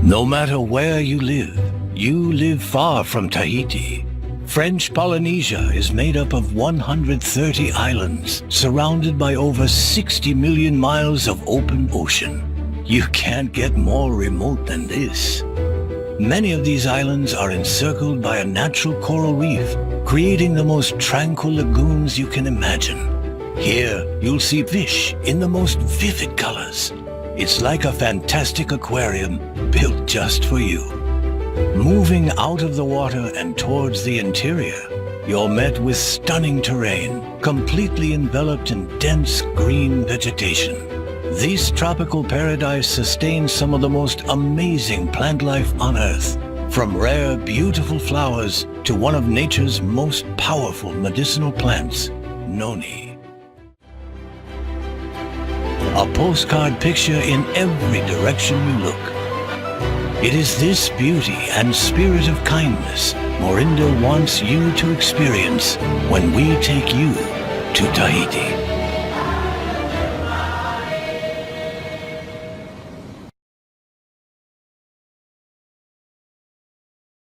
No matter where you live far from Tahiti. French Polynesia is made up of 130 islands, surrounded by over 60 million miles of open ocean. You can't get more remote than this. Many of these islands are encircled by a natural coral reef, creating the most tranquil lagoons you can imagine. Here, you'll see fish in the most vivid colors. It's like a fantastic aquarium built just for you. Moving out of the water and towards the interior, you're met with stunning terrain, completely enveloped in dense green vegetation. This tropical paradise sustains some of the most amazing plant life on Earth, from rare, beautiful flowers to one of nature's most powerful medicinal plants, Noni. A postcard picture in every direction you look. It is this beauty and spirit of kindness Morinda wants you to experience when we take you to Tahiti.